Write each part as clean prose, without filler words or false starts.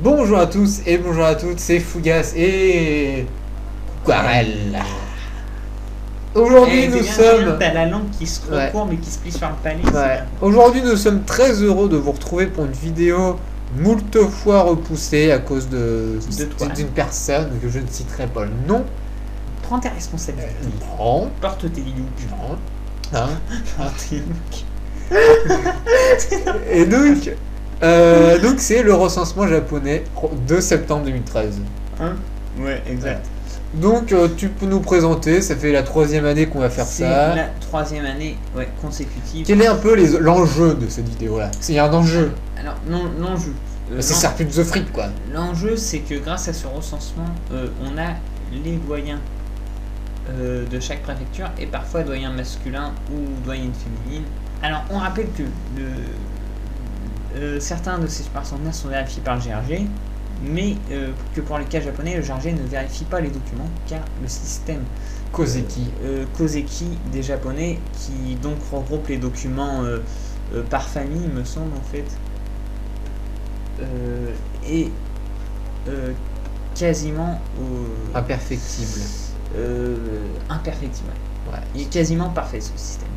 Bonjour à tous et bonjour à toutes, c'est Fougas et Coucarel. Aujourd'hui nous sommes... T'as la langue qui se Ouais. recourbe et qui se plie sur le palais. Ouais. Aujourd'hui nous sommes très heureux de vous retrouver pour une vidéo moult fois repoussée à cause d'une personne que je ne citerai pas le nom. Prends tes responsabilités. Non. Porte tes ligues. Non. Hein. Porte tes ligues. Et donc c'est le recensement japonais de septembre 2013. Hein? Ouais, exact. Donc tu peux nous présenter, ça fait la 3e année qu'on va faire C'est ça. la 3e année consécutive. Quel est un peu l'enjeu de cette vidéo là? Il y a un enjeu. Alors, l'enjeu. C'est Circuit de the Fric quoi. L'enjeu, c'est que grâce à ce recensement, on a les doyens de chaque préfecture et parfois doyens masculins ou doyennes féminines. Alors, on rappelle que certains de ces partenaires sont vérifiés par le GRG, mais que pour les cas japonais, le GRG ne vérifie pas les documents car le système Kozeki des japonais, qui donc regroupe les documents par famille, me semble en fait, est quasiment imperfectible. Imperfectible. Ouais. Il est quasiment parfait ce système.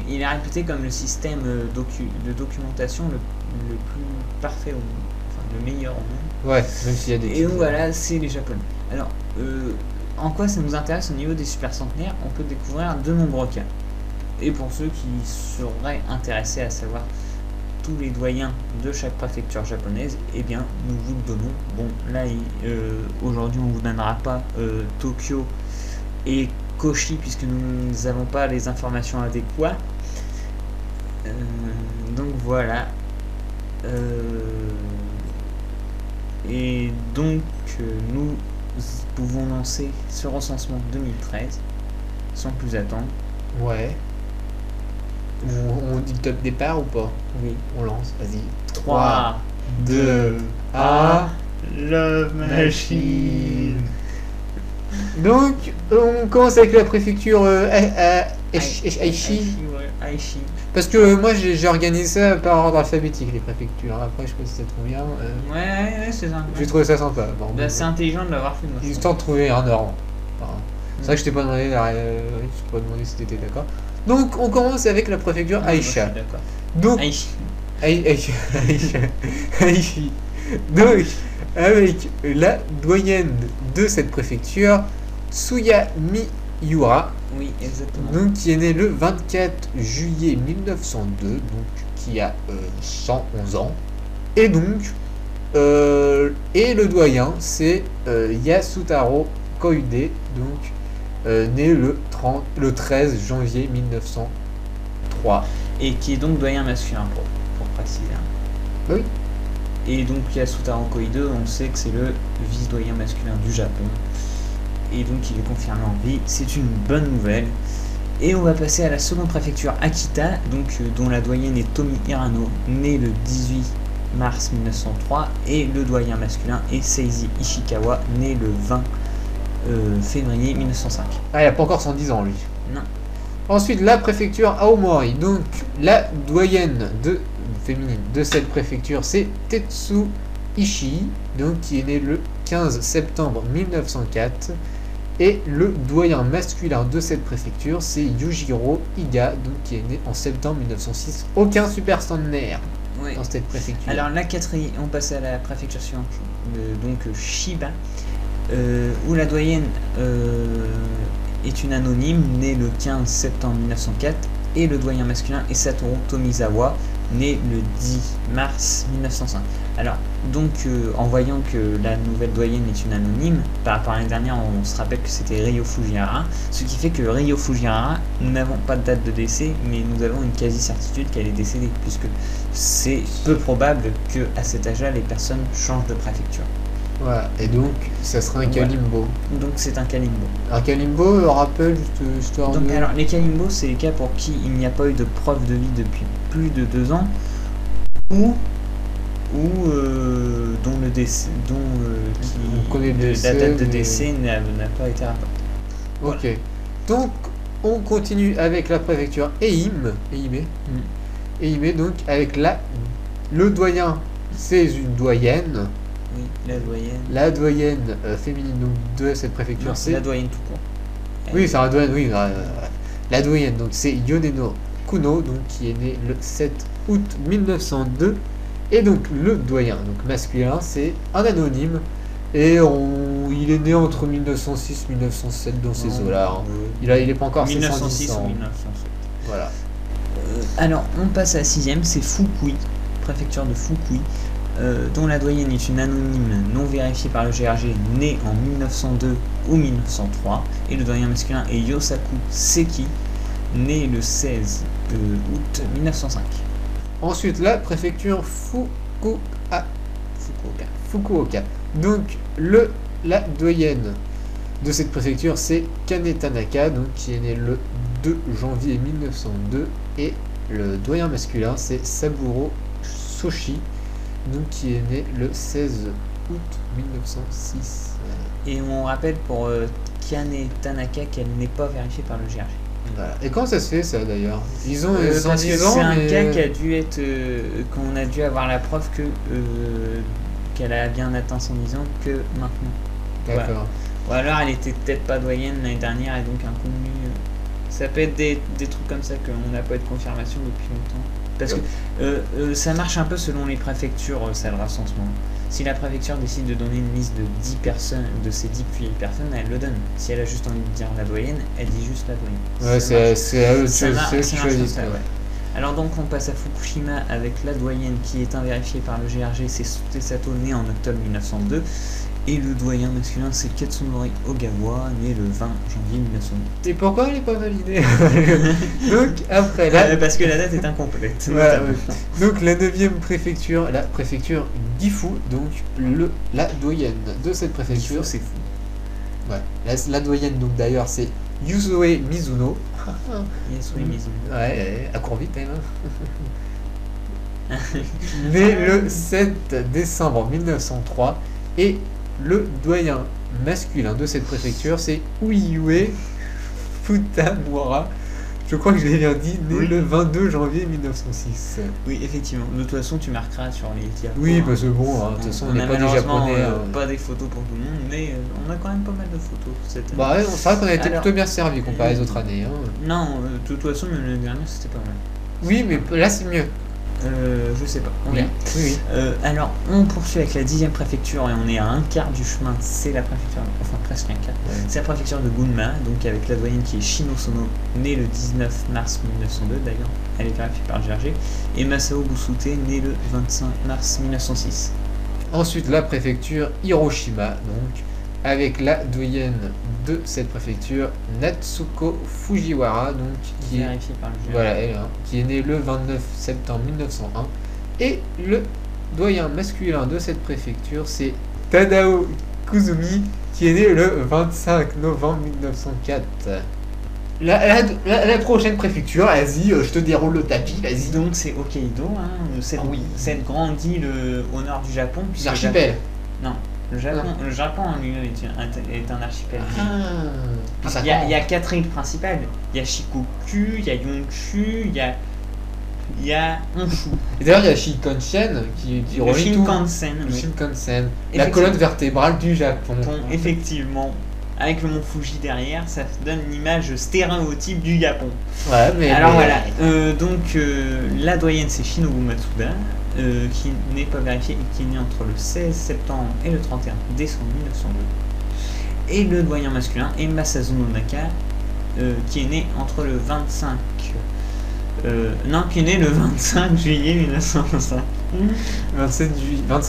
Il est réputé comme le système de documentation le plus parfait au monde, enfin le meilleur au monde. Ouais, même s'il y a des... Et donc voilà, c'est les japonais. Alors, en quoi ça nous intéresse au niveau des super centenaires? On peut découvrir de nombreux cas. Et pour ceux qui seraient intéressés à savoir tous les doyens de chaque préfecture japonaise, eh bien nous vous le donnons. Bon, là aujourd'hui on vous donnera pas Tokyo et Kochi puisque nous n'avons pas les informations adéquates. Donc voilà. Et donc nous pouvons lancer ce recensement 2013 sans plus attendre. Ouais. On dit le top départ ou pas? Oui. On lance, vas-y. 3, 2, 1... Love Machine. Donc, on commence avec la préfecture Aichi. Aichi. Parce que moi j'ai organisé ça par ordre alphabétique, les préfectures. Après, je sais pas si ça te convient. Ouais, c'est ça. J'ai trouvé ça sympa. Bon, bah, c'est intelligent de l'avoir fait. Histoire de trouver un ordre. Enfin, c'est vrai que je t'ai pas demandé, je t'ai pas demandé si t'étais d'accord. Donc, on commence avec la préfecture Aisha. Donc, Aichi. Aichi. Donc, avec la doyenne de cette préfecture, Tsuya Miura. Oui, exactement. Donc, qui est né le 24 juillet 1902, donc qui a 111 ans. Et donc, et le doyen, c'est Yasutaro Koide, donc né le 13 janvier 1903. Et qui est donc doyen masculin, pour préciser. Oui. Et donc Yasutaro Koide, on sait que c'est le vice-doyen masculin du Japon. Et donc il est confirmé en vie, c'est une bonne nouvelle. Et on va passer à la seconde préfecture Akita, donc dont la doyenne est Tomi Hirano, né le 18 mars 1903, et le doyen masculin est Seiji Ishikawa, né le 20 février 1905. Ah, il a pas encore 110 ans lui. Non. Ensuite, la préfecture Aomori, donc la doyenne féminine de cette préfecture, c'est Tetsu Ishii, donc qui est né le 15 septembre 1904. Et le doyen masculin de cette préfecture, c'est Yujiro Iga, donc qui est né en septembre 1906. Aucun super centenaire dans cette préfecture. Alors la quatrième, on passe à la préfecture suivante, donc Shiba, où la doyenne est une anonyme, née le 15 septembre 1904, et le doyen masculin est Satoru Tomizawa, né le 10 mars 1905. Alors, donc, en voyant que la nouvelle doyenne est une anonyme, par rapport à l'année dernière, on se rappelle que c'était Ryo Fujihara, ce qui fait que Ryo Fujihara, nous n'avons pas de date de décès, mais nous avons une quasi-certitude qu'elle est décédée, puisque c'est peu probable qu'à cet âge-là, les personnes changent de préfecture. Voilà, et donc, ça sera un Kalimbo. Donc, c'est un Kalimbo. Un Kalimbo, rappelle, juste histoire donc, de... alors, les Kalimbo, c'est les cas pour qui il n'y a pas eu de preuve de vie depuis plus de 2 ans, ou dont le décès, la date de décès n'a pas été rapportée. Ok. Voilà. Donc, on continue avec la préfecture Ehime, donc avec le doyen, c'est une doyenne, Oui, la doyenne. La doyenne féminine donc, de cette préfecture, Non, c'est... la doyenne tout court. Oui, c'est la doyenne, oui. La doyenne, donc c'est Yoneno Kuno, donc qui est né le 7 août 1902. Et donc le doyen, donc masculin, c'est un anonyme. Et il est né entre 1906 et 1907 dans ces eaux-là. Hein. Il est pas encore 1906 ans. ou 1907. Voilà. Alors, on passe à la 6ème, c'est Fukui, préfecture de Fukui, dont la doyenne est une anonyme non vérifiée par le GRG, née en 1902 ou 1903. Et le doyen masculin est Yosaku Seki, né le 16 août 1905. Ensuite, la préfecture Fukuoka. Donc, la doyenne de cette préfecture, c'est Kane Tanaka, donc, qui est né le 2 janvier 1902. Et le doyen masculin, c'est Saburo Soshi, donc, qui est né le 16 août 1906. Et on rappelle pour Kane Tanaka qu'elle n'est pas vérifiée par le GRG. Voilà. Et comment ça se fait ça d'ailleurs? Ils ont parce que 110 ans, c'est un mais... cas qui a dû être qu'on a dû avoir la preuve que qu'elle a bien atteint son 10 ans que maintenant. D'accord. Voilà. Ou alors elle était peut-être pas doyenne l'année dernière et donc inconnu. Ça peut être des trucs comme ça qu'on n'a pas eu de confirmation depuis longtemps. Parce que ça marche un peu selon les préfectures, ça le recensement. Si la préfecture décide de donner une liste de 10 personnes, de ces 10 personnes, elle le donne. Si elle a juste envie de dire la doyenne, elle dit juste la doyenne. Ouais, c'est à eux qui choisissent. Ouais. Alors donc on passe à Fukushima avec la doyenne qui est invérifiée par le GRG, c'est Sutesato, né en octobre 1902. Et le doyen masculin, c'est Katsunori Ogawa, né le 20 janvier 1902. Et pourquoi elle n'est pas validée? Donc après là... parce que la date est incomplète. Voilà, ouais. Donc la 9e préfecture, la préfecture Gifu, donc la doyenne de cette préfecture... c'est fou. Ouais. La doyenne donc d'ailleurs c'est Yusue Mizuno. Yusue Mizuno. Ouais, elle court vite quand même. Né le 7 décembre 1903. Et le doyen masculin de cette préfecture, c'est Uiyue Futamura. Je crois que je l'ai bien dit, né le 22 janvier 1906. Oui, effectivement. De toute façon, tu marqueras sur les diapos. Oui, parce que bon, de toute façon, on n'est pas des japonais. Pas des photos pour tout le monde, mais on a quand même pas mal de photos cette année. Bah ouais, c'est vrai qu'on a été plutôt bien servi comparé aux autres années. Hein. Non, de toute façon, l'année dernière, c'était pas mal. Oui, mais là, c'est mieux. Je sais pas, on oui. verra. Oui. Alors, on poursuit avec la 10e préfecture et on est à un quart du chemin. C'est la préfecture, enfin presque un quart. Ouais. C'est la préfecture de Gunma, donc avec la doyenne qui est Shinosono, née le 19 mars 1902 d'ailleurs, elle est vérifiée par le GRG, et Masao Busute, né le 25 mars 1906. Ensuite, la préfecture Hiroshima, donc avec la doyenne de cette préfecture, Natsuko Fujiwara, donc qui est vérifiée par le GRG. Voilà, elle, hein, qui est née le 29 septembre 1901. Et le doyen masculin de cette préfecture, c'est Tadao Kuzumi, qui est né le 25 novembre 1904. La prochaine préfecture, vas-y, je te déroule le tapis, vas-y. Donc c'est Hokkaido, hein, cette grande île au nord du Japon. L'archipel. Non. Le Japon lui-même est un archipel. Il y a 4 îles principales. Il y a Shikoku, il y a Yonshu, il y a Honshu. Et d'ailleurs, il y a Shinkansen qui relie tout. Le Shinkansen. La colonne vertébrale du Japon. Effectivement. Avec le mont Fuji derrière, ça donne une image stéréotype du Japon. Ouais, mais... Alors voilà, donc la doyenne c'est Shinobu Matsuda, qui n'est pas vérifié et qui est né entre le 16 septembre et le 31 décembre 1902. Et le doyen masculin est Masazuno Naka, qui est né entre le 25... qui est né le 25 juillet 1905. 25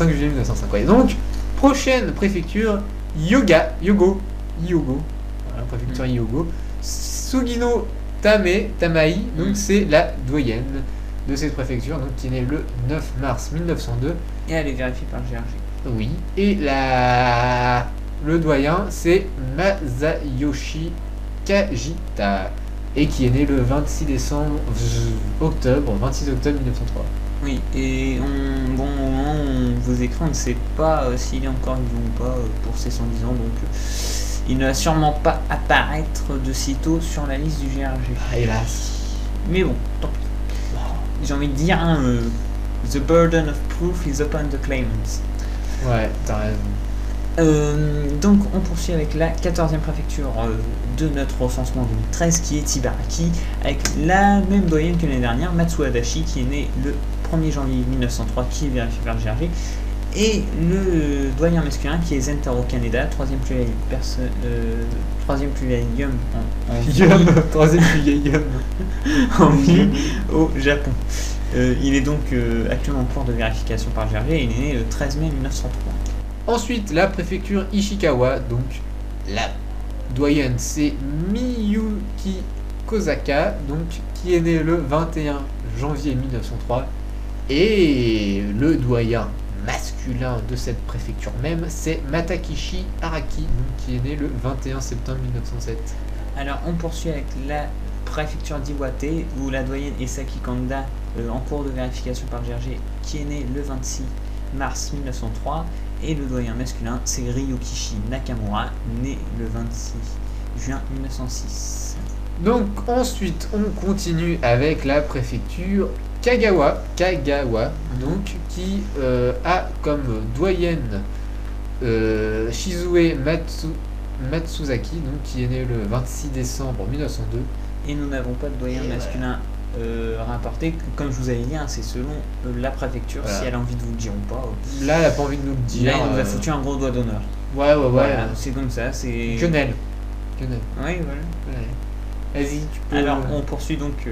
juillet 1905, ouais. Donc, prochaine préfecture, Hyogo, voilà, préfecture Hyogo, Sugino Tamai, donc c'est la doyenne de cette préfecture, donc qui est née le 9 mars 1902. Et elle est vérifiée par le GRG. Oui, et le doyen c'est Masayoshi Kajita, et qui est né le 26 octobre 1903. Oui, et au moment où on vous écrit, on ne sait pas s'il est encore vivant ou pas pour ses 110 ans, donc il ne va sûrement pas apparaître de sitôt sur la liste du GRG. Ah, hélas. Mais bon, tant pis. J'ai envie de dire, the burden of proof is upon the claimants. Ouais, t'as raison. Donc on poursuit avec la 14e préfecture de notre recensement 2013 qui est Ibaraki, avec la même doyenne que l'année dernière, Matsuo Adachi, qui est né le 1er janvier 1903, qui est vérifié par GRG, et le doyen masculin qui est Zentaro Kaneda, troisième plus vieille yum en Yum, troisième plus vieil yum. en vie au Japon. Il est donc actuellement en cours de vérification par GRG et il est né le 13 mai 1903. Ensuite, la préfecture Ishikawa, donc la doyenne, c'est Miyuki Kozaka, donc qui est né le 21 janvier 1903, et le doyen masculin de cette préfecture même, c'est Matakishi Araki, donc qui est né le 21 septembre 1907. Alors on poursuit avec la préfecture d'Iwate, où la doyenne est Saki Kanda, en cours de vérification par GRG, qui est né le 26 mars 1903. Et le doyen masculin, c'est Ryokishi Nakamura, né le 26 juin 1906. Donc ensuite, on continue avec la préfecture Kagawa, donc qui a comme doyenne Shizue Matsuzaki, donc qui est né le 26 décembre 1902. Et nous n'avons pas de doyen masculin rapporté, comme je vous avais dit, hein, c'est selon la préfecture, voilà. Si elle a envie de vous le dire ou pas. Là, elle n'a pas envie de nous le dire. Là, elle nous a foutu un gros doigt d'honneur. Ouais. Voilà, c'est comme ça, c'est... Quenelle. Oui, voilà. Ouais. Vas-y, tu peux... Alors, on poursuit donc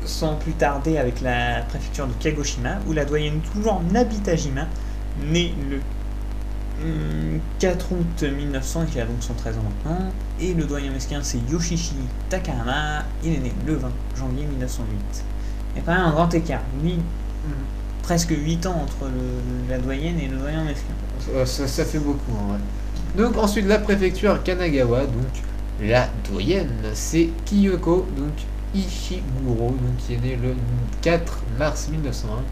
sans plus tarder avec la préfecture de Kagoshima, où la doyenne toujours Nabitajima, née le 4 août 1900, qui a donc 113 ans maintenant, et le doyen masculin c'est Yoshishi Takahama, il est né le 20 janvier 1908. Il y a quand même un grand écart, presque 8 ans entre la doyenne et le doyen masculin. Ça fait beaucoup, en vrai. Donc ensuite la préfecture Kanagawa, donc la doyenne c'est Kyoko, donc Ishiguro, donc qui est né le 4 mars 1901,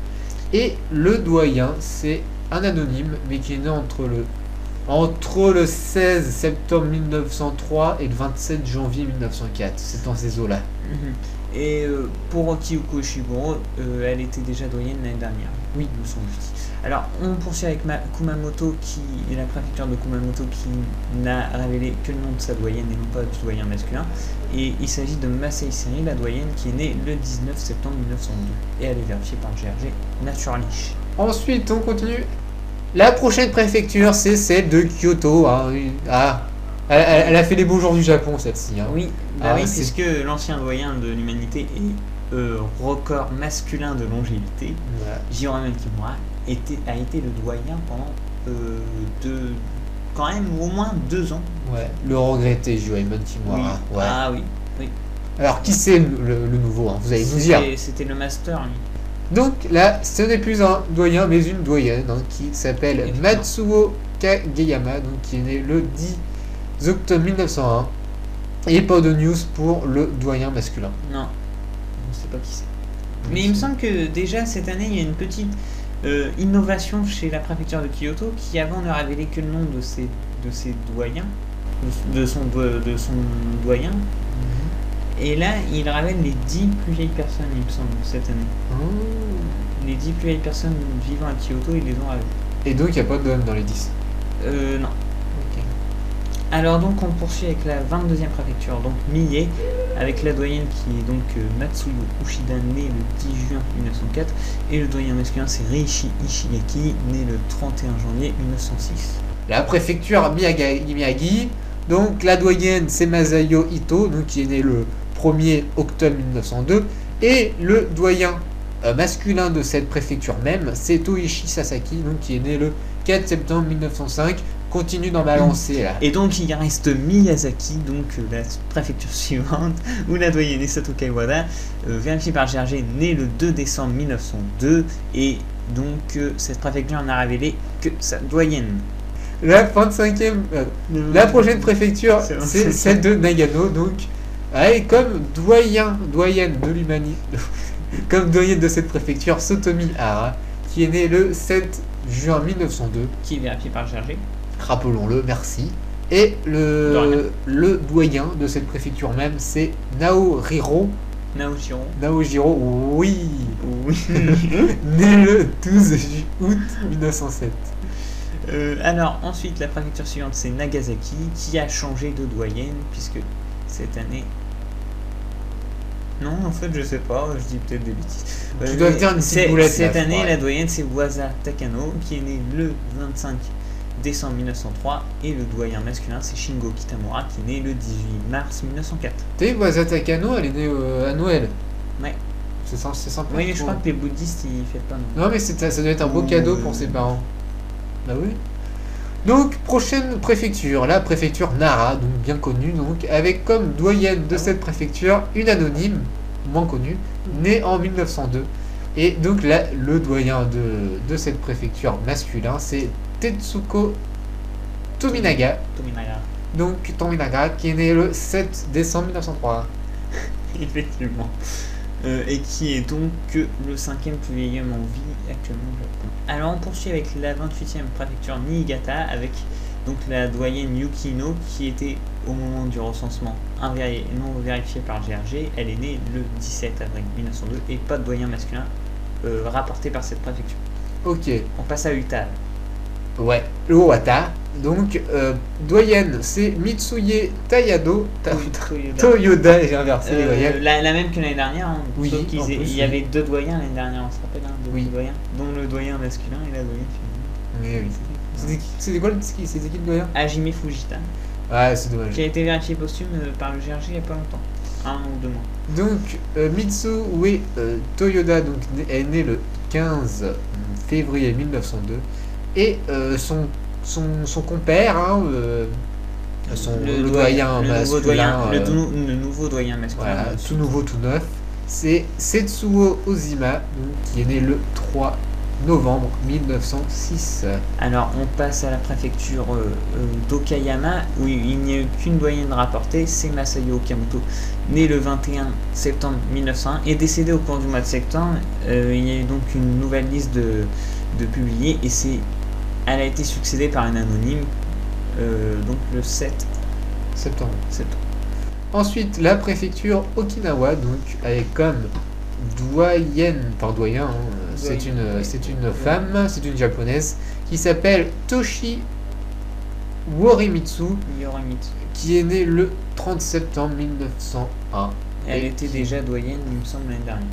et le doyen c'est un anonyme, mais qui est né entre le 16 septembre 1903 et le 27 janvier 1904. C'est dans ces eaux-là. Et pour Kyoko Ishiguro, elle était déjà doyenne l'année dernière. Oui, nous sommes dit. Alors, on poursuit avec Kumamoto, qui est la préfecture de Kumamoto, qui n'a révélé que le nom de sa doyenne et non pas du doyen masculin. Et il s'agit de Masai Seri, la doyenne, qui est née le 19 septembre 1902. Et elle est vérifiée par GRG Naturlich. Ensuite, on continue. La prochaine préfecture, c'est celle de Kyoto. Elle a fait les beaux jours du Japon, celle-ci. Hein. Oui, puisque l'ancien doyen de l'humanité et record masculin de longévité, Jiromen Kimura, a été le doyen pendant quand même au moins 2 ans. Ouais, le regretté Jiromen Kimura. Oui. Ouais. Ah oui. Alors, qui c'est le nouveau, hein, vous allez nous dire. C'était le master, lui. Donc là, ce n'est plus un doyen, mais une doyenne, hein, qui s'appelle Matsuo Kageyama, donc qui est né le 10 octobre 1901. Et pas de news pour le doyen masculin. Non, on ne sait pas qui c'est. Mais il me semble que déjà cette année, il y a une petite innovation chez la préfecture de Kyoto, qui avant ne révélait que le nom de ses doyens, de son doyen. Et là, il révèle les 10 plus vieilles personnes, il me semble, cette année. Les 10 plus vieilles personnes vivant à Kyoto, ils les ont révélées. Et donc, il n'y a pas d'homme dans les 10 Non. Ok. Alors, donc, on poursuit avec la 22e préfecture, donc Mie, avec la doyenne qui est donc Matsuyo Ushida, né le 10 juin 1904. Et le doyen masculin, c'est Reishi Ishigaki, né le 31 janvier 1906. La préfecture Miyagi. Donc la doyenne c'est Masayo Ito, donc qui est né le 1er octobre 1902, et le doyen masculin de cette préfecture même, c'est Toichi Sasaki, donc qui est né le 4 septembre 1905. Continue dans ma lancée là. Et donc il reste Miyazaki, donc la préfecture suivante, où la doyenne est Sato Kaiwada, vérifiée par GRG, né le 2 décembre 1902, et donc cette préfecture n'a révélé que sa doyenne. La 25e, la prochaine préfecture, c'est celle de Nagano, donc avec comme doyenne de l'humanité, comme doyenne de cette préfecture, Sotomi Hara, qui est né le 7 juin 1902. Qui est vérifié par GRG. Rappelons-le, merci. Et le doyen de cette préfecture même, c'est Naohiro Naoshiro, oui. oui. Né le 12 août 1907. Alors ensuite la préfecture suivante c'est Nagasaki qui a changé de doyenne puisque cette année... Non en fait je sais pas, je dis peut-être des bêtises. Tu dois dire une petite boulette. Cette année la doyenne c'est Wasa Takano qui est né le 25 décembre 1903 et le doyen masculin c'est Shingo Kitamura qui est né le 18 mars 1904. Tu sais, Wasa Takano, elle est née à Noël. Ouais. C'est sympa. Oui, je crois que les bouddhistes ils fêtent pas Noël. Non, mais ça doit être un beau cadeau pour ses parents. Bah oui. Donc, prochaine préfecture, la préfecture Nara, donc bien connue, donc, avec comme doyenne de cette préfecture une anonyme, moins connue, née en 1902. Et donc là, le doyen de cette préfecture masculin, c'est Tetsuko Tominaga. Donc Tominaga, qui est né le 7 décembre 1903. Effectivement. Et qui est donc le 5e plus vieil homme en vie actuellement au Japon. Alors on poursuit avec la 28e préfecture Niigata avec donc la doyenne Yukino qui était au moment du recensement non vérifiée par GRG. Elle est née le 17 avril 1902 et pas de doyen masculin rapporté par cette préfecture. Ok. On passe à Uta. Ouais, le Owata. Donc, doyenne, c'est Mitsuye Tayado. Toyoda, j'ai inversé les voyelles. La même que l'année dernière. Hein, oui, sauf qu'il y avait deux doyens l'année dernière, on se rappelle, hein, deux doyens, dont le doyen masculin et la doyenne féminine. Oui. C'était quoi le doyen? Hajime Fujita. Ah, c'est dommage. Qui a été vérifié posthume par le GRG il n'y a pas longtemps. 1 ou 2 mois. Donc, Mitsue Toyoda donc, est né le 15 février 1902. Et son compère, hein, le doyen masculin, le nouveau doyen masculin, voilà, tout nouveau, tout neuf, c'est Setsuo Ozima, donc, qui est né le 3 novembre 1906. Alors on passe à la préfecture d'Okayama où il n'y a eu qu'une doyenne rapportée, c'est Masayo Okamoto, né le 21 septembre 1901 et décédé au cours du mois de septembre. Il y a eu donc une nouvelle liste de publiés et elle a été succédée par un anonyme donc le 7 septembre. Ensuite, la préfecture Okinawa, donc avec comme doyen, c'est une femme, c'est une japonaise qui s'appelle Toshi Worimitsu, qui est née le 30 septembre 1901. Elle était déjà doyenne, il me semble, l'année dernière.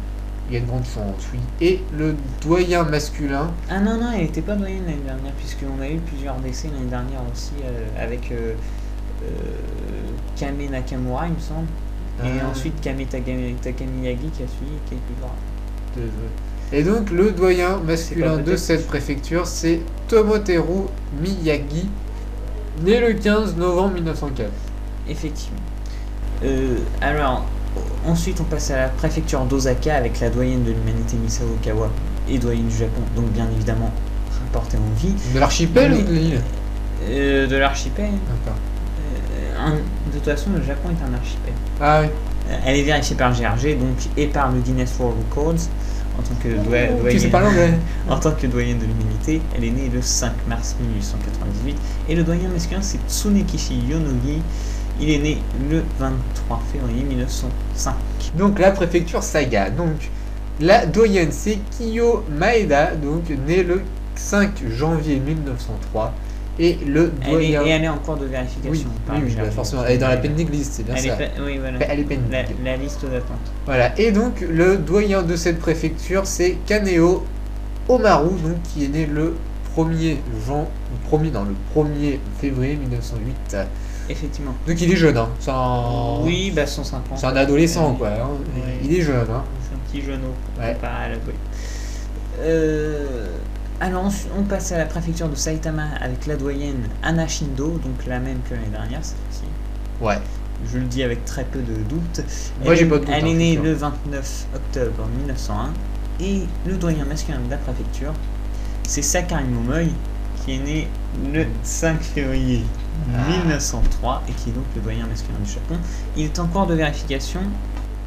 Il y a de grandes chances, oui. Et le doyen masculin... Ah non, elle n'était pas doyenne l'année dernière, puisqu'on a eu plusieurs décès l'année dernière aussi, avec Kame Nakamura, il me semble. Et ensuite Kame Takamiyagi qui a suivi quelques jours. Et donc le doyen masculin de cette préfecture, c'est Tomoteru Miyagi, né le 15 novembre 1904. Effectivement. Alors... Ensuite, on passe à la préfecture d'Osaka avec la doyenne de l'humanité Misao Okawa et doyenne du Japon, donc bien évidemment rapportée en vie. De l'archipel ou de l'île? De l'archipel. D'accord. De toute façon, le Japon est un archipel. Ah oui. Elle est vérifiée par GRG donc, et par le Guinness World Records en tant que doyenne. Tu sais pas l'anglais. En tant que doyenne de l'humanité, elle est née le 5 mars 1898 et le doyen masculin c'est Tsunekishi Yonogi. Il est né le 23 février 1905. Donc la préfecture Saga. Donc la doyenne c'est Kiyo Maeda, donc né le 5 janvier 1903. Et le doyen... elle est en cours de vérification. Oui, forcément. Elle est dans la pending list, c'est bien ça. Oui, voilà. Elle est pending. La liste d'attente. Voilà. Et donc le doyen de cette préfecture c'est Kaneo Omaru, donc qui est né le 1er février 1908. Effectivement. Donc il est jeune, hein. Oui, 105 ans. C'est un adolescent, quoi. Hein. Ouais. Il est jeune, hein. C'est un petit jeuneau, pas à la doyenne. Alors on passe à la préfecture de Saitama avec la doyenne Anna Shindo, donc la même que l'année dernière, cette fois-ci. Ouais. Je le dis avec très peu de doute. Moi j'ai pas de doute. Elle est née le 29 octobre 1901 et le doyen masculin de la préfecture, c'est Sakari Momoi qui est né le 5 février 1903 et qui est donc le doyen masculin du Japon. Il est en cours de vérification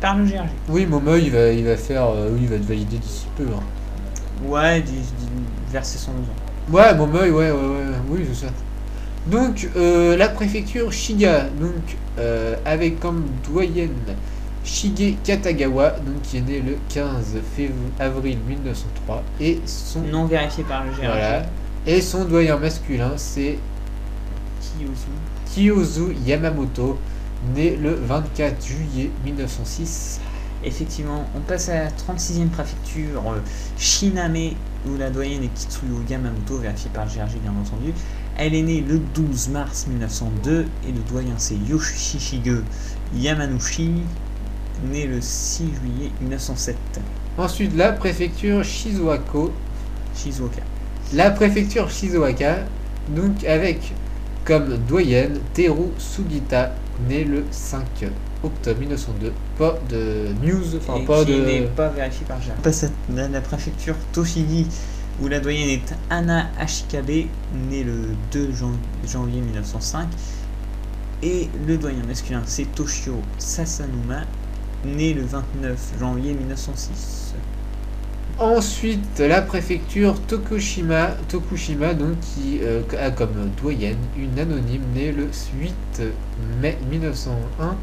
par le GRG. Oui, Momoi il va te valider d'ici peu. Hein. Ouais, verser son nom. Ouais, Momoi, oui, c'est ça. Donc, la préfecture Shiga, donc, avec comme doyenne Shige Katagawa, donc qui est né le 15 avril 1903, et son Non vérifié par le GRG. voilà, et son doyen masculin c'est Kiyozu Yamamoto, né le 24 juillet 1906. Effectivement, on passe à la 36e préfecture, Shiname, où la doyenne est Kitsuyo Yamamoto, vérifiée par le GRG bien entendu. Elle est née le 12 mars 1902 et le doyen c'est Yoshihige Yamanouchi, né le 6 juillet 1907. Ensuite, la préfecture Shizuoka. La préfecture Shizuoka, donc avec comme doyenne Teru Sugita, né le 5 octobre 1902. Pas de news, enfin Et pas qui de. n'est pas vérifié par le GRG. On passe à la préfecture Toshigi, où la doyenne est Anna Ashikabe, née le 2 janvier 1905. Et le doyen masculin c'est Toshio Sasanuma, né le 29 janvier 1906. Ensuite, la préfecture Tokushima, donc qui a comme doyenne une anonyme née le 8 mai 1901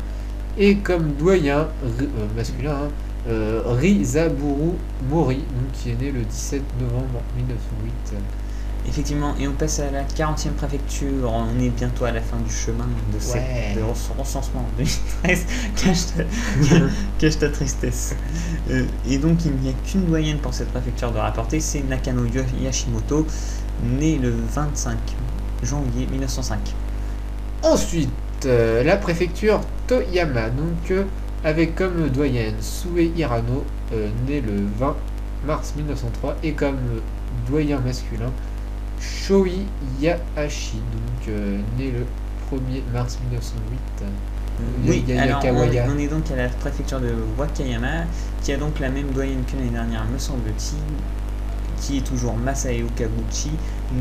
et comme doyen masculin Rizaburu Mori, donc qui est né le 17 novembre 1908. Effectivement, et on passe à la 40e préfecture, on est bientôt à la fin du chemin de cette de recensement en 2013, cache ta tristesse. Et donc il n'y a qu'une doyenne pour cette préfecture de rapporter, c'est Nakano Yashimoto, né le 25 janvier 1905. Ensuite, la préfecture Toyama, donc avec comme doyenne Sue Hirano, né le 20 mars 1903, et comme doyen masculin Shoi Yahashi, donc né le 1er mars 1908. Oui, alors on est donc à la préfecture de Wakayama, qui a donc la même doyenne que l'année dernière, me semble-t-il, qui est toujours Masae Okaguchi,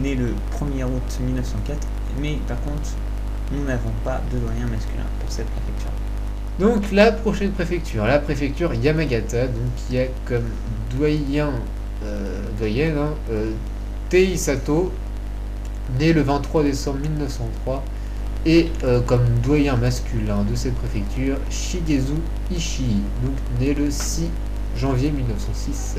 né le 1er août 1904, mais par contre, nous n'avons pas de doyen masculin pour cette préfecture. Donc la prochaine préfecture, la préfecture Yamagata, donc qui a comme doyenne Tei Sato, né le 23 décembre 1903, et comme doyen masculin de cette préfecture, Shigezu Ishii, donc né le 6 janvier 1906.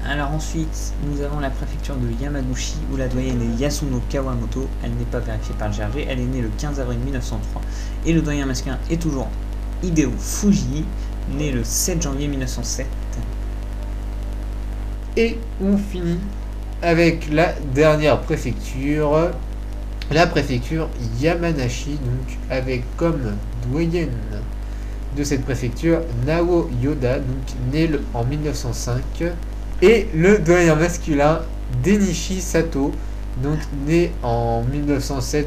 Alors ensuite, nous avons la préfecture de Yamaguchi, où la doyenne est Yasuno Kawamoto, elle n'est pas vérifiée par le GRG, elle est née le 15 avril 1903, et le doyen masculin est toujours Hideo Fuji, né le 7 janvier 1907. Et on finit avec la dernière préfecture, la préfecture Yamanashi, donc avec comme doyenne de cette préfecture Nao Yoda, donc né en 1905, et le doyen masculin Denichi Sato, donc né en 1907-1908.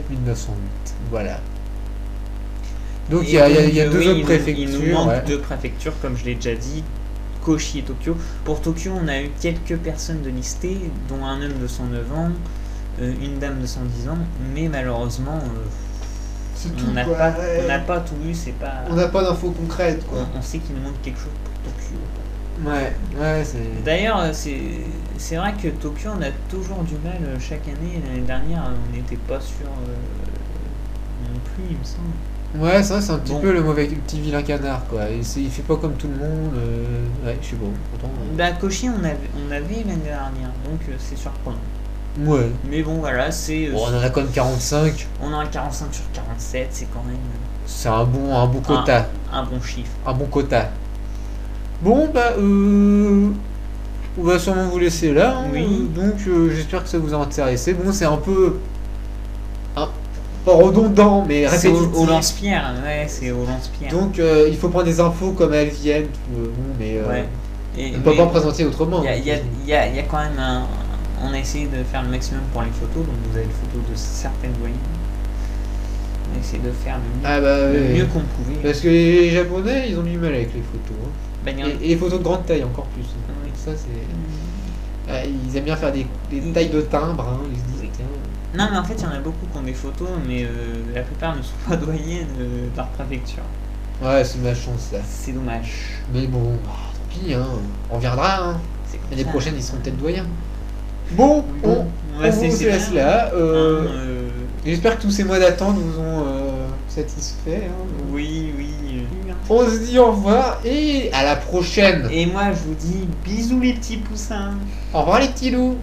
Voilà. Donc il y a deux autres préfectures. Il nous manque deux préfectures, comme je l'ai déjà dit, Kochi et Tokyo. Pour Tokyo, on a eu quelques personnes de listées, dont un homme de 109 ans, une dame de 110 ans, mais malheureusement, on n'a pas tout vu, c'est pas... On n'a pas d'infos concrètes, quoi. On sait qu'il nous manque quelque chose pour Tokyo. Ouais, c'est... D'ailleurs, c'est vrai que Tokyo, on a toujours du mal chaque année. L'année dernière, on n'était pas sûr non plus, il me semble. Ouais, ça c'est un petit peu le mauvais petit vilain canard, quoi. Il fait pas comme tout le monde. Ouais, je sais pas. Pourtant, Bah, Kochi, on avait l'année dernière, donc c'est surprenant. Ouais. Mais bon, voilà, c'est. Bon, on en a quand même 45. On en a 45 sur 47, c'est quand même. C'est un bon quota. Un bon chiffre. Un bon quota. Bon, bah, on va sûrement vous laisser là. Hein. Oui. Donc, j'espère que ça vous a intéressé. Bon, c'est un peu. Pas redondant, mais c'est répétitif. au lance-pierre, ouais, c'est au lance-pierre. Donc, il faut prendre des infos comme elles viennent. Mais ouais. on ne peut pas présenter autrement. Il y a quand même un. On a essayé de faire le maximum pour les photos, donc vous avez les photos de certaines doyennes. On a essayé de faire le mieux qu'on pouvait. Parce que les Japonais, ils ont du mal avec les photos. Hein. Bah, et les photos de grande taille encore plus. Oui. Ça, c'est... ils aiment bien faire des tailles de timbre. Hein. Ils se disent, tiens... Non, mais en fait, il y en a beaucoup qui ont des photos, mais la plupart ne sont pas doyennes de leur préfecture. Ouais, c'est ma chance, ça. C'est dommage. Mais bon, tant pis, hein. On reviendra. Hein. L'année prochaine, ils seront peut-être doyens. Bon, on vous laisse là. J'espère que tous ces mois d'attente vous ont satisfait. Hein. Oui, oui. On se dit au revoir et à la prochaine. Et moi, je vous dis bisous les petits poussins. Au revoir les petits loups.